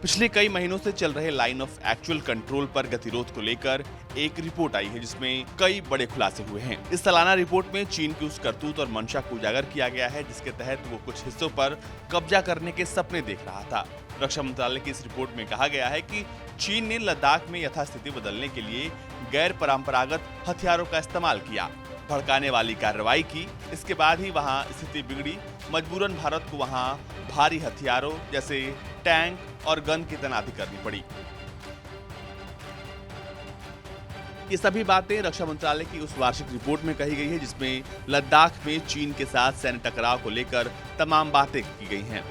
पिछले कई महीनों से चल रहे लाइन ऑफ एक्चुअल कंट्रोल पर गतिरोध को लेकर एक रिपोर्ट आई है जिसमें कई बड़े खुलासे हुए हैं। इस सालाना रिपोर्ट में चीन की उस करतूत और मंशा को उजागर किया गया है जिसके तहत वो कुछ हिस्सों पर कब्जा करने के सपने देख रहा था। रक्षा मंत्रालय की इस रिपोर्ट में कहा गया है कि चीन ने लद्दाख में यथास्थिति बदलने के लिए गैर परंपरागत हथियारों का इस्तेमाल किया, भड़काने वाली कार्रवाई की। इसके बाद ही वहां स्थिति बिगड़ी। मजबूरन भारत को वहां भारी हथियारों जैसे टैंक और गन की तैनाती करनी पड़ी। ये सभी बातें रक्षा मंत्रालय की उस वार्षिक रिपोर्ट में कही गई है जिसमें लद्दाख में चीन के साथ सैन्य टकराव को लेकर तमाम बातें की गई हैं।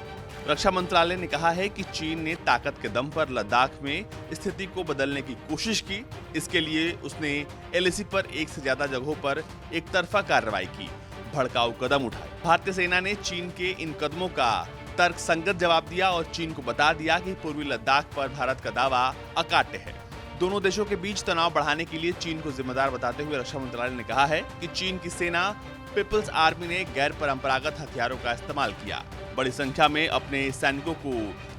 रक्षा मंत्रालय ने कहा है कि चीन ने ताकत के दम पर लद्दाख में स्थिति को बदलने की कोशिश की। इसके लिए उसने एलएसी पर एक से ज्यादा जगहों पर एक तरफा कार्रवाई की, भड़काऊ कदम उठाए। भारतीय सेना ने चीन के इन कदमों का तर्कसंगत जवाब दिया और चीन को बता दिया कि पूर्वी लद्दाख पर भारत का दावा अकाट्य है। दोनों देशों के बीच तनाव बढ़ाने के लिए चीन को जिम्मेदार बताते हुए रक्षा मंत्रालय ने कहा है कि चीन की सेना पीपल्स आर्मी ने गैर परंपरागत हथियारों का इस्तेमाल किया, बड़ी संख्या में अपने सैनिकों को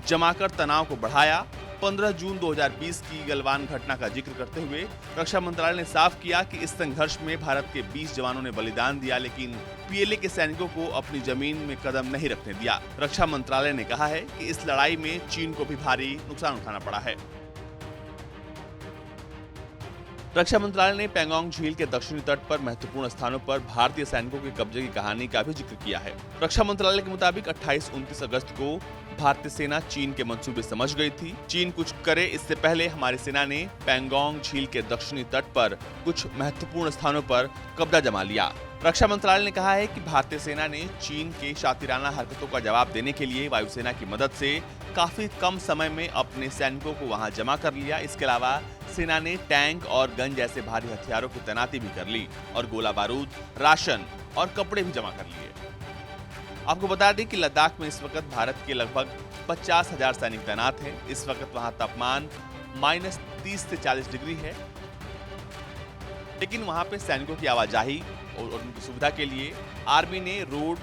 जमाकर तनाव को बढ़ाया। 15 जून 2020 की गलवान घटना का जिक्र करते हुए रक्षा मंत्रालय ने साफ किया कि इस संघर्ष में भारत के 20 जवानों ने बलिदान दिया, लेकिन पीएलए के सैनिकों को अपनी जमीन में कदम नहीं रखने दिया। रक्षा मंत्रालय ने कहा है कि इस लड़ाई में चीन को भी भारी नुकसान उठाना पड़ा है। रक्षा मंत्रालय ने पैंगोंग झील के दक्षिणी तट पर महत्वपूर्ण स्थानों पर भारतीय सैनिकों के कब्जे की कहानी का भी जिक्र किया है। रक्षा मंत्रालय के मुताबिक 28-29 अगस्त को भारतीय सेना चीन के मंसूबे समझ गई थी। चीन कुछ करे इससे पहले हमारी सेना ने पैंगोंग झील के दक्षिणी तट पर कुछ महत्वपूर्ण स्थानों पर कब्जा जमा लिया। रक्षा मंत्रालय ने कहा है कि भारतीय सेना ने चीन के शातिराना हरकतों का जवाब देने के लिए वायुसेना की मदद से काफी कम समय में अपने सैनिकों को वहां जमा कर लिया। इसके अलावा सेना ने टैंक और गन जैसे भारी हथियारों की तैनाती भी कर ली और गोला बारूद, राशन और कपड़े भी जमा कर लिए। आपको बता दें कि लद्दाख में इस वक्त भारत के लगभग 50,000 सैनिक तैनात हैं। इस वक्त वहां तापमान -30 से 40 डिग्री है, लेकिन वहां पे सैनिकों की आवाजाही और उनकी सुविधा के लिए आर्मी ने रोड,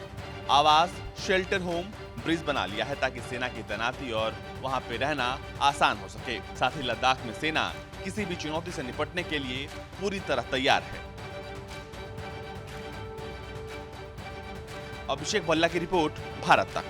आवास, शेल्टर होम, ब्रिज बना लिया है ताकि सेना की तैनाती और वहां पे रहना आसान हो सके। साथ ही लद्दाख में सेना किसी भी चुनौती से निपटने के लिए पूरी तरह तैयार है। अभिषेक भल्ला की रिपोर्ट, भारत तक।